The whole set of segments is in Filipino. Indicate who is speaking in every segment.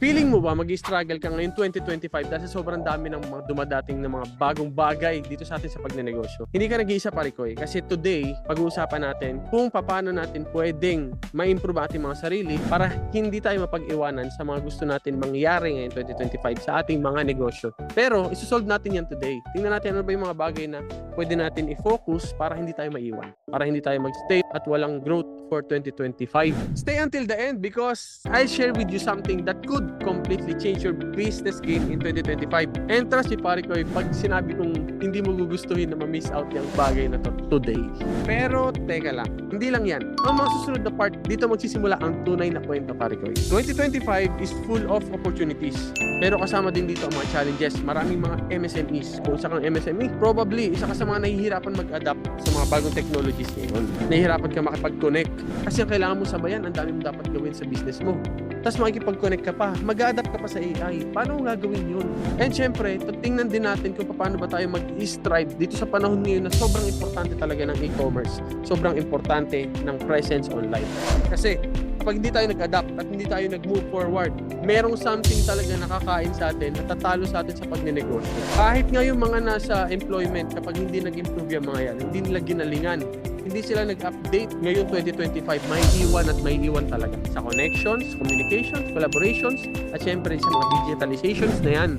Speaker 1: Feeling mo ba mag-struggle ka ngayon 2025 dahil sa sobrang dami ng mga dumadating na mga bagong bagay dito sa atin sa pagnenegosyo? Hindi ka nag-iisa pare ko kasi today pag-uusapan natin kung paano natin pwedeng ma-improve ating mga sarili para hindi tayo mapag-iwanan sa mga gusto natin mangyari ngayon 2025 sa ating mga negosyo. Pero isusolve natin yan today. Tingnan natin ano ba yung mga bagay na pwede natin i-focus para hindi tayo maiwan, para hindi tayo mag-stay at walang growth for 2025. Stay until the end because I'll share with you something that could completely change your business game in 2025. And trust me pare ko, pag sinabi kong hindi mo gugustuhin na ma-miss out yung bagay na to today. Pero teka lang, hindi lang yan. Ang mga susunod na part, dito magsisimula ang tunay na kwento pare ko. 2025 is full of opportunities. Pero kasama din dito ang mga challenges. Maraming mga MSMEs. Kung isa kang MSME, probably isa ka sa mga nahihirapan mag-adapt sa mga bagong technologies ngayon. Nahihirapan ka makipag-connect. Kasi ang kailangan mo sabayan, ang dami mo dapat gawin sa business mo. Tapos makikipag-connect ka pa, mag-adapt ka pa sa AI. Paano mo gagawin yun? And syempre, tingnan din natin kung paano ba tayo mag-strive dito sa panahon ngayon na sobrang importante talaga ng e-commerce. Sobrang importante ng presence online. Kasi kapag hindi tayo nag-adapt at hindi tayo nag-move forward, merong something talaga nakakain sa atin at tatalo sa atin sa pagnenegosyo. Kahit nga yung mga nasa employment, kapag hindi nag-improve yung mga yan, hindi nila ginalingan, hindi sila nag-update ngayon 2025, may iwan at may iwan talaga sa connections, communications, collaborations, at syempre sa mga digitalizations na yan.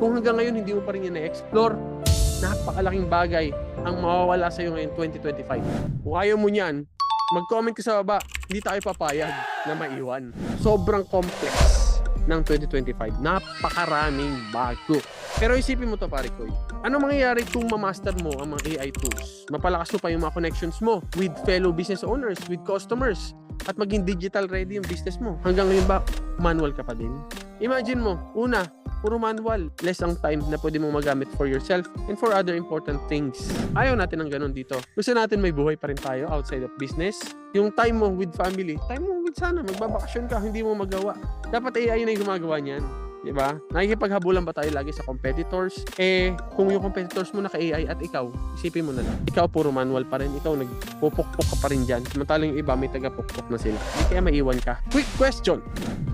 Speaker 1: Kung hanggang ngayon hindi mo pa rin yan na-explore, napakalaking bagay ang mawawala sa iyo ngayon 2025. Kung ayaw mo niyan, mag-comment ka sa baba, hindi tayo papayag na maiwan. Sobrang complex ng 2025. Napakaraming bago. Pero isipin mo to pare ko. Ano mangyayari kung ma-master mo ang mga AI tools? Mapalakas mo pa yung mga connections mo with fellow business owners, with customers, at maging digital ready yung business mo. Hanggang ngayon ba, manual ka pa din? Imagine mo, una, puro manual. Less ang time na pwede mong magamit for yourself and for other important things. Ayaw natin ng ganun dito. Gusto natin may buhay pa rin tayo outside of business. Yung time mo with family, time mo with sana, magbabakasyon ka, hindi mo magawa. Dapat AI na yung gumagawa niyan. Diba? Nakikipaghabulan ba tayo lagi sa competitors? Kung yung competitors mo naka-AI at ikaw, isipin mo na lang. Ikaw puro manual pa rin. Ikaw nagpupukpok ka pa rin dyan. Samantalang yung iba may taga-pukpok na sila. Hindi kaya maiwan ka. Quick question.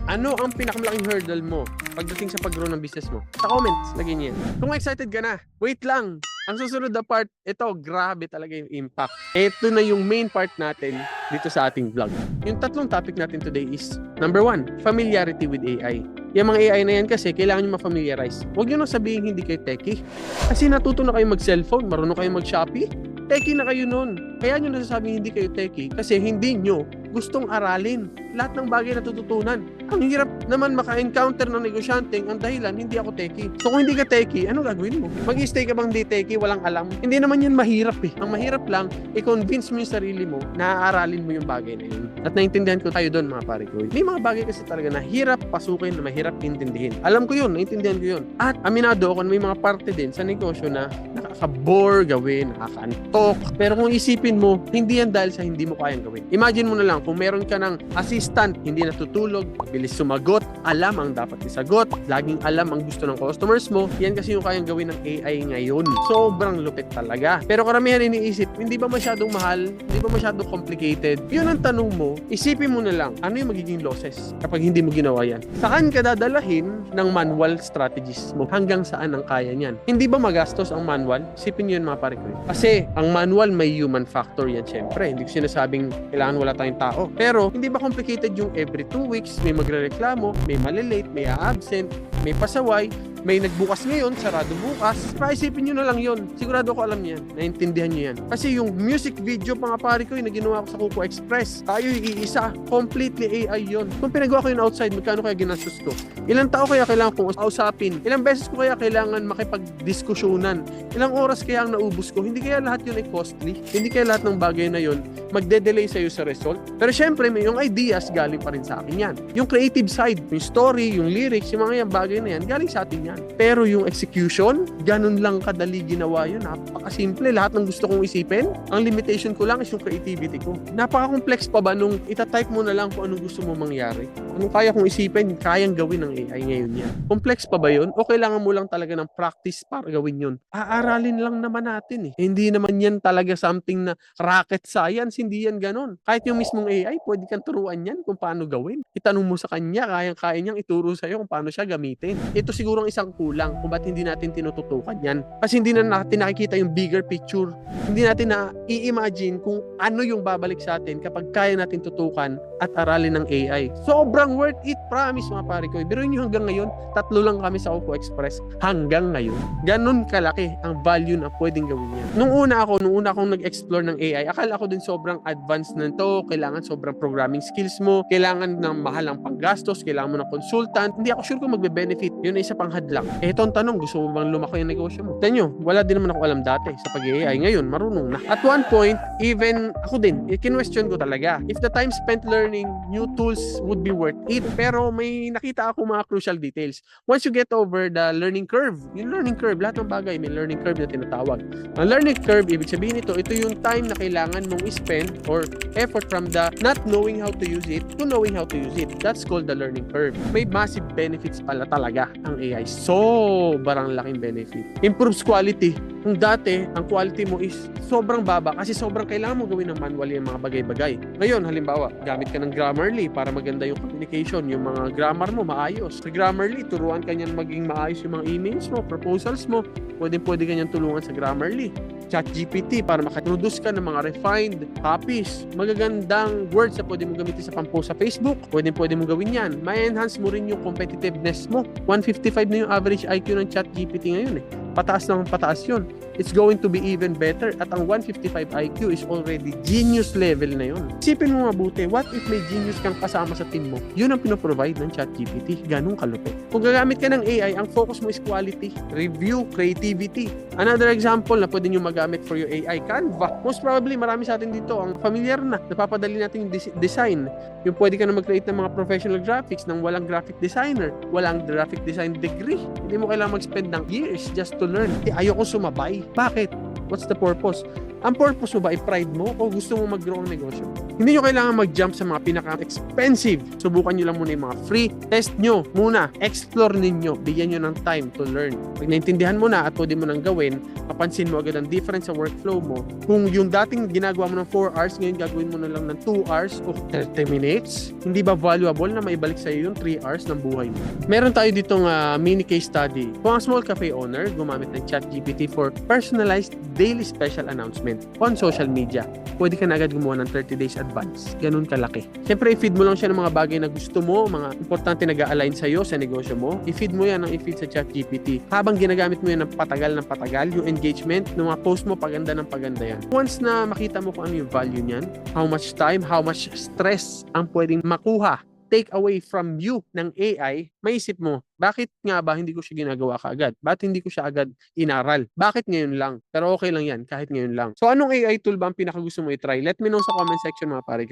Speaker 1: Ano ang pinakamalaking hurdle mo pagdating sa pag-grow ng business mo? Sa comments, lagyan niya. Kung excited ka na, wait lang. Ang susunod na part, ito, grabe talaga yung impact. Ito na yung main part natin dito sa ating vlog. Yung tatlong topic natin today is, number 1, familiarity with AI. Yung mga AI na yan kasi, kailangan nyo ma-familiarize. Huwag nyo nang sabihin hindi kayo techie. Kasi natuto na kayo mag-cellphone, marunong kayo mag-Shopee. Techie na kayo nun. Kaya nyo nasasabing hindi kayo techie kasi hindi nyo gustong aralin lahat ng bagay na tututunan. Ang hirap naman maka-encounter ng negosyanteng ang dahilan hindi ako techie. So kung hindi ka techie, ano gagawin mo? Mag-stay ka bang di techie, walang alam? Hindi naman yan mahirap eh. Ang mahirap lang, i-convince mo yung sarili mo na aaralin mo yung bagay na yun. At naintindihan ko tayo doon mga pare ko. May mga bagay kasi talaga na hirap pasukin, na mahirap intindihin. Alam ko yun, naintindihan ko yun. At aminado ako na may mga parte din sa negosyo na nakaka-bore gawin, nakaka-antok. Pero kung isipin mo, hindi yan dahil sa hindi mo kayang gawin. Imagine mo na lang, kung meron ka ng assistant, hindi natutulog, bilis sumagot, alam ang dapat isagot, laging alam ang gusto ng customers mo, yan kasi yung kayang gawin ng AI ngayon. Sobrang lupit talaga. Pero karamihan iniisip, hindi ba masyadong mahal? Hindi ba masyadong complicated? Yun ang tanong mo, isipin mo na lang, ano yung magiging losses kapag hindi mo ginawa yan? Saan ka dadalahin ng manual strategies mo? Hanggang saan ang kaya niyan? Hindi ba magastos ang manual? Isipin nyo yun mga pare ko. Kasi ang manual may human factor yan syempre. Hindi ko sinasabing kailangan wala tayong tao. Pero hindi ba complicated yung every 2 weeks may magrereklamo, may malilate, may a-absent, may pasaway, may nagbukas ngayon, sarado bukas. Paisipin nyo na lang yun. Sigurado ko alam yan. Naintindihan nyo yan. Kasi yung music video mga pare ko yung ginawa ko sa Kuko Express. Tayo iisa. Completely AI yun. Kung pinagawa ko yun outside, magkano kaya ginastos ko? Ilang tao kaya kailangan kong usapin? Ilang beses ko kaya kailangan makipagdiskusyonan? Ilang oras kaya ang naubos ko? Hindi kaya lahat yun ay costly? Hindi kaya lahat ng bagay na yun magde-delay sa'yo sa result? Pero syempre, may yung ideas galing pa rin sa akin yan. Yung creative side, yung story, yung lyrics, yung mga yan bagay na yan, galing sa atin yan. Pero yung execution, ganun lang kadali ginawa yun. Napakasimple. Lahat ng gusto kong isipin, ang limitation ko lang is yung creativity ko. Napaka-complex pa ba nung itatype mo na lang kung anong gusto mo mangyari? Anong kaya kong isipin, kayang gawin ng AI ngayon yan. Complex pa ba yun? O kailangan mo lang talaga ng practice para gawin yun? Aaralin lang naman natin eh. Hindi naman yan talaga something na rocket science. hindi yan ganon. Kahit yung mismong AI, pwede kang turuan yan kung paano gawin. Itanong mo sa kanya, kayang-kaya niyang ituro sa'yo kung paano siya gamitin. Ito siguro ang isang kulang kung ba't hindi natin tinututukan yan. Kasi hindi na natin nakikita yung bigger picture. Hindi natin na i-imagine kung ano yung babalik sa atin kapag kaya natin tutukan at aralin ng AI. Sobrang worth it, promise mga pare ko. Biruin nyo hanggang ngayon, 3 lang kami sa Opo Express hanggang ngayon. Ganon kalaki ang value na pwedeng gawin yan. Nung una akong nag-explore ng AI, akala ko din sobrang advanced na to, kailangan sobrang programming skills mo, kailangan ng mahalang panggastos, kailangan mo ng consultant. Hindi ako sure kung magbe-benefit. Yun ay isa pang hadlang. Ito ang tanong, gusto mo bang lumaki yung negosyo mo? Tanyo, wala din naman ako alam dati sa pag-AI. Ngayon, marunong na. At one point, even ako din, i-question ko talaga. If the time spent learning new tools would be worth it. Pero may nakita ako mga crucial details. Once you get over the learning curve, yung learning curve, lahat ng bagay may learning curve na tinatawag. Ang learning curve, ibig sabihin ito yung time na kailangan mong spend or effort from the not knowing how to use it to knowing how to use it. That's called the learning curve. May massive benefits pala talaga ang AI. Sobrang laking benefit. Improves quality. Kung dati, ang quality mo is sobrang baba kasi sobrang kailangan mo gawin ng manual yung mga bagay-bagay. Ngayon, halimbawa, gamit ka ng Grammarly para maganda yung communication, yung mga grammar mo maayos. Sa Grammarly, turuan ka niyan maging maayos yung mga emails mo, proposals mo. Pwede ka niyan tulungan sa Grammarly. ChatGPT para makaproduce ka ng mga refined copies. Magagandang words na pwede mo gamitin sa pampost sa Facebook. Pwede mo gawin yan. May-enhance mo rin yung competitiveness mo. 155 na yung average IQ ng ChatGPT ngayon eh. Pataas ng pataas yun. It's going to be even better. At ang 155 IQ is already genius level na yun. Isipin mo mabuti, what if may genius kang kasama sa team mo? Yun ang pinoprovide ng ChatGPT. Ganun kalupit. Kung gagamit ka ng AI, ang focus mo is quality, review, creativity. Another example na pwede nyo magamit for your AI, Canva. Most probably, marami sa atin dito ang familiar na. Napapadali natin yung design. Yung pwede ka na mag-create ng mga professional graphics nang walang graphic designer, walang graphic design degree. Hindi mo kailangan mag-spend ng years just to learn. Ayoko sumabay. Bakit? What's the purpose? Ang purpose mo ba ay pride mo o gusto mo mag-grow ng negosyo? Hindi nyo kailangan mag-jump sa mga pinaka-expensive. Subukan nyo lang muna yung mga free. Test nyo muna. Explore ninyo. Bigyan nyo ng time to learn. Pag naintindihan mo na at pwede mo nang gawin, mapansin mo agad ang difference sa workflow mo. Kung yung dating ginagawa mo ng 4 hours, ngayon gagawin mo na lang ng 2 hours o 30 minutes, hindi ba valuable na maibalik sa'yo yung 3 hours ng buhay mo? Meron tayo ditong mini case study. Kung ang small cafe owner gumamit ng ChatGPT for personalized daily special announcement on social media, pwede ka na agad gumawa ng 30 days advance. Ganun kalaki. Siyempre, i-feed mo lang siya ng mga bagay na gusto mo, mga importante nag-a-align sa'yo sa negosyo mo. I-feed mo yan ng i-feed sa ChatGPT. Habang ginagamit mo yan ng patagal, yung engagement ng mga post mo, paganda ng paganda yan. Once na makita mo kung ano yung value niyan, how much time, how much stress ang pwedeng makuha, take away from you ng AI, maisip mo, bakit nga ba hindi ko siya ginagawa kaagad? Bakit hindi ko siya agad inaral? Bakit ngayon lang? Pero okay lang yan, kahit ngayon lang. So, anong AI tool ba ang pinakagusto mo i-try? Let me know sa comment section mga pare.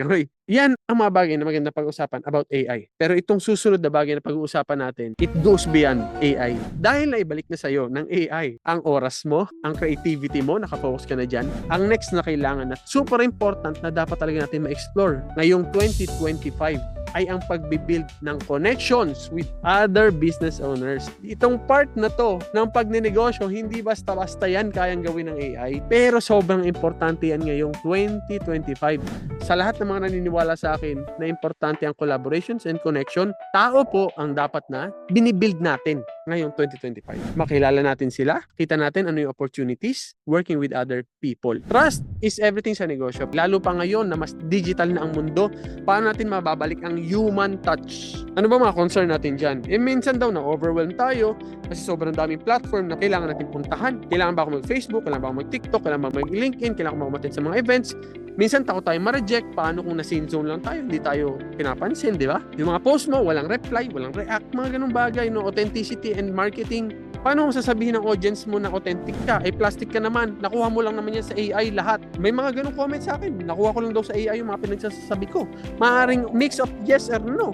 Speaker 1: Yan ang mga bagay na maganda pag-usapan about AI. Pero itong susunod na bagay na pag-uusapan natin, it goes beyond AI. Dahil naibalik na sa'yo ng AI ang oras mo, ang creativity mo, nakafocus ka na dyan. Ang next na kailangan na super important na dapat talaga natin ma-explore ngayong 2025 ay ang pagbibuild ng connections with other business owners. Itong part na to ng pagnenegosyo, hindi basta-basta yan kayang gawin ng AI. Pero sobrang importante yan ngayong 2025. Sa lahat ng mga naniniwala sa akin na importante ang collaborations and connection, tao po ang dapat na binibuild natin ngayong 2025. Makilala natin sila, kita natin ano yung opportunities, working with other people. Trust is everything sa negosyo. Lalo pa ngayon na mas digital na ang mundo, paano natin mababalik ang human touch? Ano ba mga concern natin dyan? Minsan daw na-overwhelm tayo kasi sobrang daming platform na kailangan natin puntahan. Kailangan ba ako mag-Facebook? Kailangan ba ako mag-TikTok? Kailangan ba mag-LinkedIn? Kailangan ba ako mag-attend sa mga events? Minsan takot tayo ma-reject. Paano kung na-scene zone lang tayo? Hindi tayo pinapansin, di ba? Yung mga post mo, walang reply, walang react, mga ganung bagay, no? Authenticity and marketing. Paano mo sasabihin ng audience mo na authentic ka? Plastic ka naman. Nakuha mo lang naman yan sa AI lahat. May mga ganung comment sa akin. Nakuha ko lang daw sa AI yung mga pinagsasabi ko. Maaring mix of yes or no.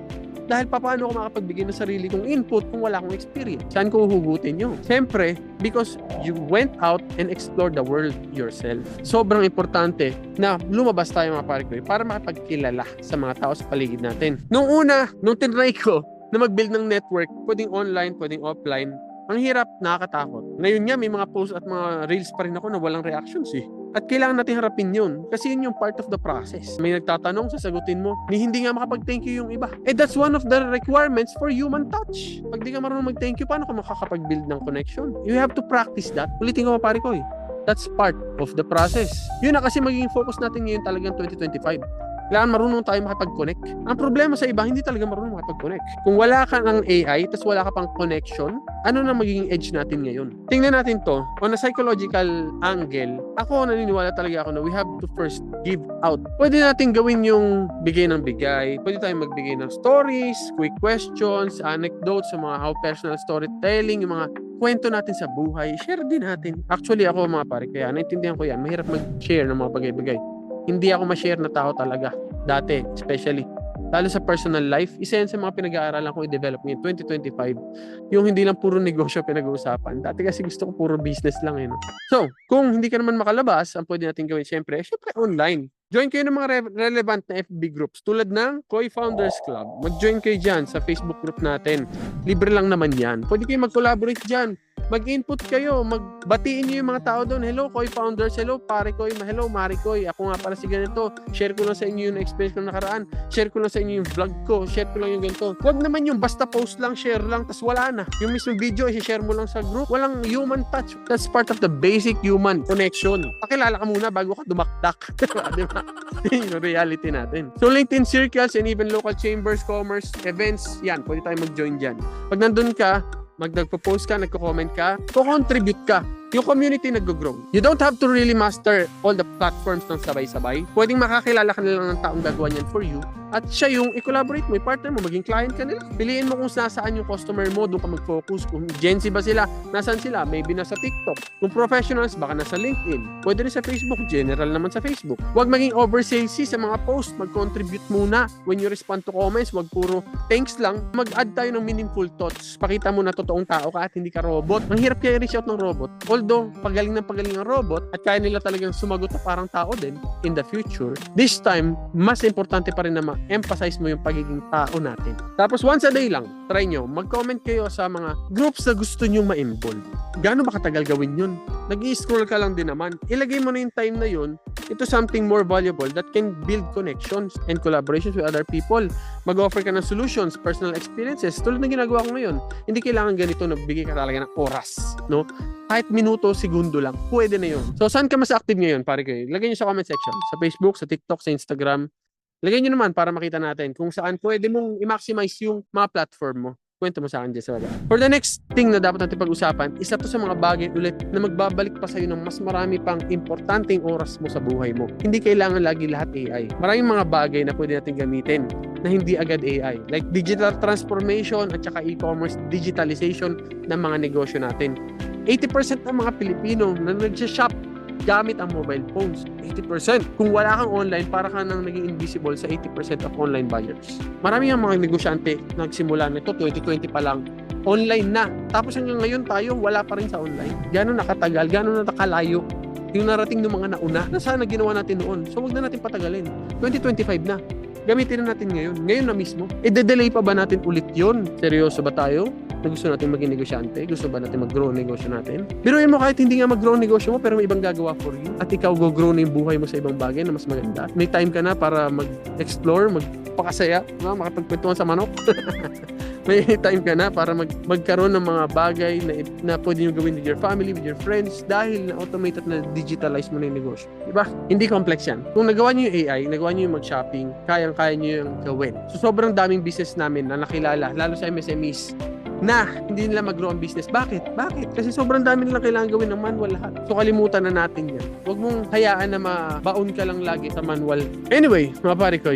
Speaker 1: Dahil paano ako makapagbigay ng sarili kong input kung wala akong experience? Saan ko huhugutin yun? Siyempre, because you went out and explored the world yourself. Sobrang importante na lumabas tayo mga pare ko para makapagkilala sa mga tao sa paligid natin. Nung tinry ko na mag-build ng network, pwedeng online, pwedeng offline, ang hirap, nakakatakot. Ngayon nga, may mga posts at mga reels pa rin ako na walang reactions eh. At kailangan natin harapin yun. Kasi yun yung part of the process. May nagtatanong, sasagutin mo. Hindi nga makapag-thank you yung iba. That's one of the requirements for human touch. Pag di ka marunong mag-thank you, paano ka makakapag-build ng connection? You have to practice that. Ulitin ko pare ko. That's part of the process. Yun na kasi magiging focus natin ngayon talagang 2025. Kailangan marunong tayo makipag-connect. Ang problema sa iba, hindi talaga marunong makipag-connect. Kung wala ka ng AI, tas wala ka pang connection, ano na magiging edge natin ngayon? Tingnan natin to, on a psychological angle, ako naniniwala talaga ako na we have to first give out. Pwede natin gawin yung bigay ng bigay. Pwede tayong magbigay ng stories, quick questions, anecdotes, yung mga how personal storytelling, yung mga kwento natin sa buhay, share din natin. Actually, ako mga pare, kaya naintindihan ko yan, mahirap mag-share ng mga bagay-bagay. Hindi ako ma-share na tao talaga. Dati, especially. Lalo sa personal life, isa yan sa mga pinag-aaralan ko i-develop ngayon, 2025. Yung hindi lang puro negosyo pinag-uusapan. Dati kasi gusto ko puro business lang. So, kung hindi ka naman makalabas, ang pwede natin gawin, syempre online. Join kayo ng mga relevant na FB groups tulad ng Koi Founders Club. Mag-join kayo dyan sa Facebook group natin. Libre lang naman yan. Pwede kayo mag-collaborate dyan. Mag-input kayo, magbatiin niyo yung mga tao doon. Hello, Koi Founders. Hello, Pare Koi. Hello, Mari Koi. Ako nga pala si ganito. Share ko lang sa inyo yung experience ko nakaraan. Share ko lang sa inyo yung vlog ko. Share ko lang yung ganito. Huwag naman yung basta post lang, share lang, tas wala na. Yung mismo video, i-share mo lang sa group. Walang human touch. That's part of the basic human connection. Pakilala ka muna bago ka dumakdak. Diba? Yung reality natin. So, LinkedIn circles and even local chambers, commerce, events, yan. Pwede tayo mag-join dyan. Pag nandun ka, nagpo-post ka, nagko-comment ka, co-contribute ka. Yung community nag-grow. You don't have to really master all the platforms ng sabay-sabay. Pwedeng makakilala ka na lang ng taong gagawa niyan for you. At siya yung i-collaborate mo, i-partner mo, maging client ka nila. Piliin mo kung nasaan yung customer mo, doon ka mag-focus. Kung Gen Z ba sila, nasaan sila? Maybe nasa TikTok. Kung professionals, baka nasa LinkedIn. Pwede rin sa Facebook, general naman sa Facebook. Huwag maging over-salesy sa mga post, mag-contribute muna. When you respond to comments, huwag puro thanks lang. Mag-add tayo ng meaningful thoughts. Pakita mo na totoong tao ka at hindi ka robot. Ang hirap kaya i-reach out ng robot. Although, pagaling ang robot at kaya nila talagang sumagot na parang tao din in the future, this time, mas importante pa rin na emphasize mo yung pagiging tao natin. Tapos once a day lang, try nyo, mag-comment kayo sa mga groups na gusto nyo ma-involve. Gaano ba katagal gawin yun? Nag-i-scroll ka lang din naman. Ilagay mo na yung time na yun into something more valuable that can build connections and collaborations with other people. Mag-offer ka ng solutions, personal experiences, tulad ng ginagawa ko ngayon. Hindi kailangan ganito na bigay ka talaga ng oras, no? Kahit minuto, segundo lang, pwede na yun. So, saan ka mas active ngayon, pare kayo? Lagay nyo sa comment section. Sa Facebook, sa TikTok, sa Instagram. Lagay nyo naman para makita natin kung saan pwede mong i-maximize yung mga platform mo. Kwento mo sa akin dyan sa wala. For the next thing na dapat natin pag-usapan, isa to sa mga bagay ulit na magbabalik pa sa'yo ng mas marami pang importanteng oras mo sa buhay mo. Hindi kailangan lagi lahat AI. Maraming mga bagay na pwede natin gamitin na hindi agad AI. Like digital transformation at saka e-commerce digitalization ng mga negosyo natin. 80% ng mga Pilipino na nagsha-shop gamit ang mobile phones. 80%. Kung wala kang online, para ka nang naging invisible sa 80% of online buyers. Marami ang mga negosyante nagsimula nito, 2020 pa lang. Online na. Tapos hanggang ngayon tayo, wala pa rin sa online. Gano'n nakatagal, gano'n nakalayo yung narating ng mga nauna na sana ginawa natin noon. So, wag na natin patagalin. 2025 na. Gamitin na natin ngayon. Ngayon na mismo. I-delay pa ba natin ulit yun? Seryoso ba tayo? Na gusto natin maging negosyante? Gusto ba natin mag-grow ang negosyo natin? Biruin mo kahit hindi nga mag-grow ang negosyo mo pero may ibang gagawa for you. At ikaw go-grow na yung buhay mo sa ibang bagay na mas maganda. May time ka na para mag-explore, magpakasaya, makapagkwentuhan sa manok. May time ka na para magkaroon ng mga bagay na pwede nyo gawin with your family, with your friends dahil na-automate at na-digitalize mo na yung negosyo. Diba? Hindi complex yan. Kung nagawa nyo yung AI, nagawa nyo yung mag-shopping, kayang-kaya nyo yung gawin. So, sobrang daming business namin na nakilala, lalo sa MSMEs, na hindi nila mag-grow ang business. Bakit? Kasi sobrang dami nilang kailangan gawin ng manual lahat. So, kalimutan na natin yan. Huwag mong hayaan na mabaon ka lang lagi sa manual. Anyway, mga pare ko,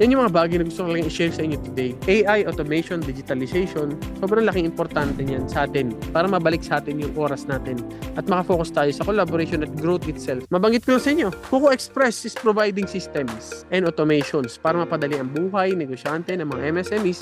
Speaker 1: yan yung mga bagay na gusto ko lang i-share sa inyo today. AI, automation, digitalization, sobrang laking importante niyan sa atin para mabalik sa atin yung oras natin at makafocus tayo sa collaboration at growth itself. Mabanggit ko sa inyo, Kuko Express is providing systems and automations para mapadali ang buhay, negosyante ng mga MSMEs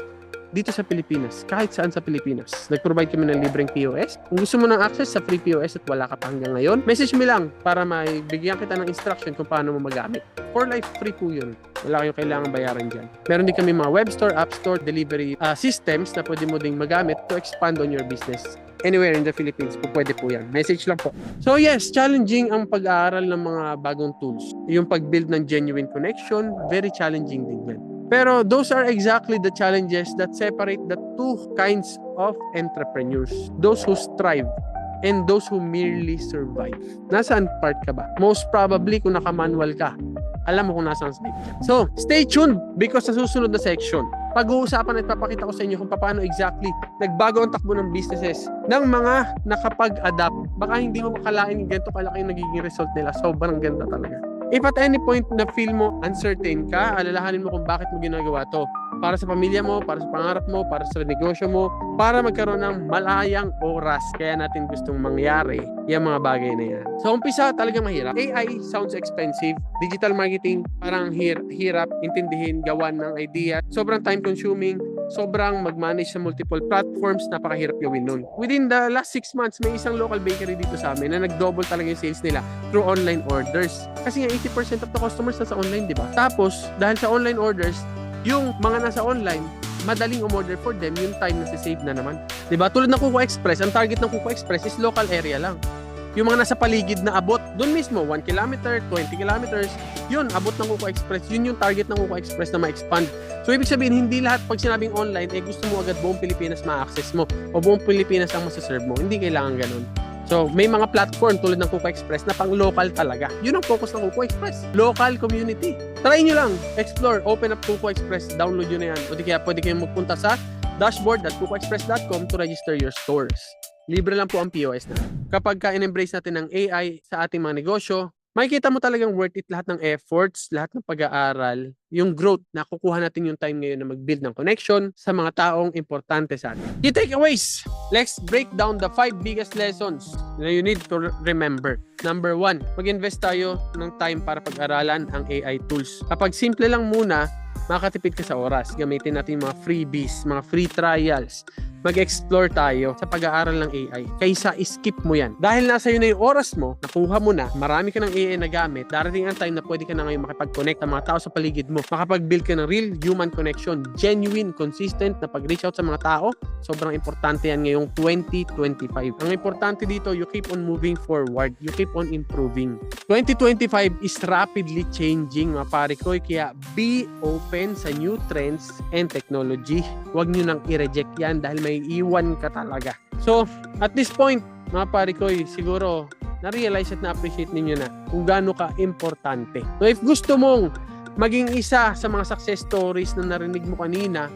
Speaker 1: dito sa Pilipinas, kahit saan sa Pilipinas. Nag-provide kami ng libreng POS. Kung gusto mo ng access sa free POS at wala ka pa hanggang ngayon, message me lang para maibigyan kita ng instruction kung paano mo magamit. For life, free po yun. Wala kayong kailangan bayaran dyan. Meron din kami mga web store, app store, delivery systems na pwede mo ding magamit to expand on your business. anywhere in the Philippines po, pwede po yan. Message lang po. So yes, challenging ang pag-aaral ng mga bagong tools. Yung pag-build ng genuine connection, very challenging din yan. Pero those are exactly the challenges that separate the two kinds of entrepreneurs. Those who strive and those who merely survive. Nasaan part ka ba? Most probably kung naka-manual ka, alam mo kung nasaan side ka. So, stay tuned because sa susunod na section, pag-uusapan at papakita ko sa inyo kung paano exactly nagbago ang takbo ng businesses ng mga nakapag-adapt. Baka hindi mo makalain ganito kalaki yung nagiging result nila. Sobrang ganda talaga. If at any point na feel mo uncertain ka, alalahanin mo kung bakit mo ginagawa to. Para sa pamilya mo, para sa pangarap mo, para sa negosyo mo, para magkaroon ng malayang oras. Kaya natin gustong mangyari yung mga bagay na yan. So, umpisa talagang mahirap. AI sounds expensive. Digital marketing, parang hirap intindihin, gawan ng idea. Sobrang time consuming. Sobrang mag-manage sa multiple platforms, napakahirap gawin nun. Within the last 6 months, may isang local bakery dito sa amin na nag-double talaga yung sales nila through online orders. Kasi nga 80% of the customers nasa online, di ba? Tapos, dahil sa online orders, yung mga nasa online, madaling umorder for them, yung time na save na naman. Di ba? Tulad ng Kuko Express, ang target ng Kuko Express is local area lang. Yung mga nasa paligid na abot, doon mismo, 1 kilometer, 20 kilometers, yun, abot ng Kuko Express. Yun yung target ng Kuko Express na ma-expand. So, ibig sabihin, hindi lahat pag sinabing online, gusto mo agad buong Pilipinas ma-access mo o buong Pilipinas ang masaserve mo. Hindi kailangan ganun. So, may mga platform tulad ng Kuko Express na pang-local talaga. Yun ang focus ng Kuko Express. Local community. Try nyo lang. Explore. Open up Kuko Express. Download nyo na yan. O di kaya pwede kayong magpunta sa dashboard.kukoexpress.com to register your stores. Libre lang po ang POS na. Kapag ka-embrace natin ng AI sa ating mga negosyo, makikita mo talagang worth it lahat ng efforts, lahat ng pag-aaral, yung growth na kukuha natin yung time ngayon na mag-build ng connection sa mga taong importante sa atin. Key takeaways! Let's break down the 5 biggest lessons na you need to remember. Number 1, mag-invest tayo ng time para pag-aralan ang AI tools. Kapag simple lang muna, makakatipid ka sa oras. Gamitin natin yung mga freebies, mga free trials. Mag-explore tayo sa pag-aaral ng AI kaysa skip mo yan. Dahil nasa iyo na yung oras mo, nakuha mo na, marami ka ng AI na gamit, darating ang time na pwede ka na ngayon makipag-connect sa mga tao sa paligid mo. Makapag-build ka ng real human connection, genuine, consistent na pag-reach out sa mga tao. Sobrang importante yan ngayong 2025. Ang importante dito, you keep on moving forward. You keep on improving. 2025 is rapidly changing, mga pare ko. Kaya be open sa new trends and technology. Huwag nyo nang i-reject yan dahil may iwan ka talaga. So, at this point, mga pare ko, siguro na-realize at na-appreciate ninyo na kung gaano ka importante. So, if gusto mong maging isa sa mga success stories na narinig mo kanina,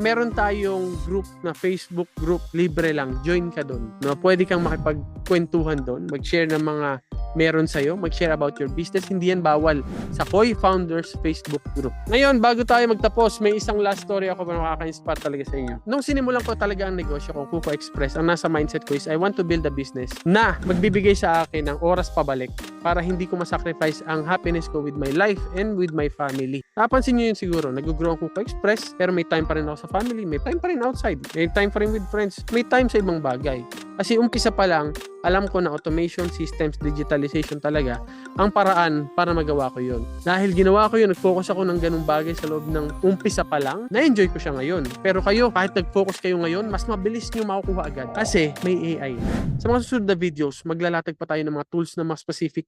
Speaker 1: meron tayong group na Facebook group, libre lang. Join ka doon. No? Pwede kang makipagkwentuhan doon, mag-share ng mga meron sa'yo, mag-share about your business. Hindi yan bawal sa Koy Founders Facebook group. Ngayon, bago tayo magtapos, may isang last story ako na makaka-inspire talaga sa inyo. Nung sinimulan ko talaga ang negosyo ko, Kuko Express, ang nasa mindset ko is I want to build a business na magbibigay sa akin ng oras pabalik para hindi ko masacrifice ang happiness ko with my life and with my family. Napansin nyo yun siguro, nag-grow ang Kuko Express, pero may time pa rin ako sa family, may time pa rin outside, may time pa rin with friends, may time sa ibang bagay. Kasi umpisa pa lang, alam ko na automation systems, digitalization talaga ang paraan para magawa ko yun. Dahil ginawa ko yun, nag-focus ako ng ganung bagay sa loob ng umpisa pa lang, na-enjoy ko siya ngayon. Pero kayo, kahit nag-focus kayo ngayon, mas mabilis nyo makukuha agad. Kasi may AI. Sa mga susunod na videos, maglalatag pa tayo ng mga tools na mas specific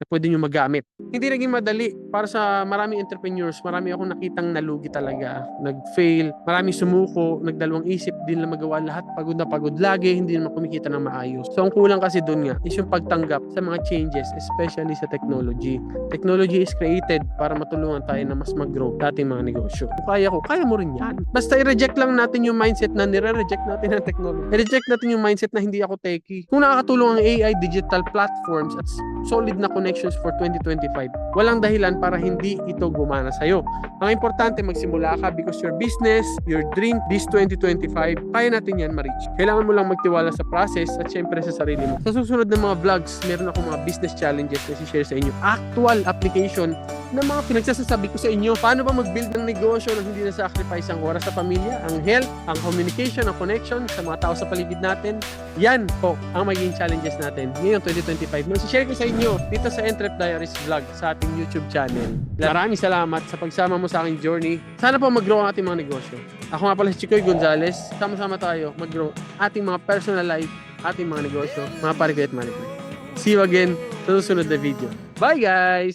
Speaker 1: na pwede nyo magamit. Hindi naging madali para sa maraming entrepreneurs. Marami akong nakitang nalugi talaga. Nag-fail. Maraming sumuko. Nagdalawang isip. Din lang magawa lahat. Pagod na pagod lagi. Hindi naman kumikita ng maayos. So, ang kulang kasi dun nga is yung pagtanggap sa mga changes, especially sa technology. Technology is created para matulungan tayo na mas mag-grow dating mga negosyo. Kung kaya ko, kaya mo rin yan. Basta i-reject lang natin yung mindset na nire-reject natin ang technology. I-reject natin yung mindset na hindi ako techie. Kung nakakatulong ang AI, digital platforms at solid na connections for 2025, walang dahilan para hindi ito gumana sa'yo. Ang importante, magsimula ka because your business, your dream, this 2025, kaya natin yan ma-reach. Kailangan mo lang magtiwala sa process at syempre sa sarili mo. Sa susunod ng mga vlogs, meron ako mga business challenges na i-share sa inyo. Actual application na mga pinagsasasabi ko sa inyo. Paano ba mag-build ng negosyo na hindi na-sacrifice ang oras sa pamilya, ang health, ang communication, ang connection sa mga tao sa paligid natin. Yan po ang magiging challenges natin ngayong 2025. Share ko sa inyo dito sa Entrep Diaries Vlog sa ating YouTube channel. Maraming salamat sa pagsama mo sa aking journey. Sana po mag-grow ang ating mga negosyo. Ako nga pala si Chikoy Gonzales. Sama-sama tayo mag-grow ating mga personal life, ating mga negosyo, mga parikoy at marikoy. See you again sa susunod na video. Bye guys!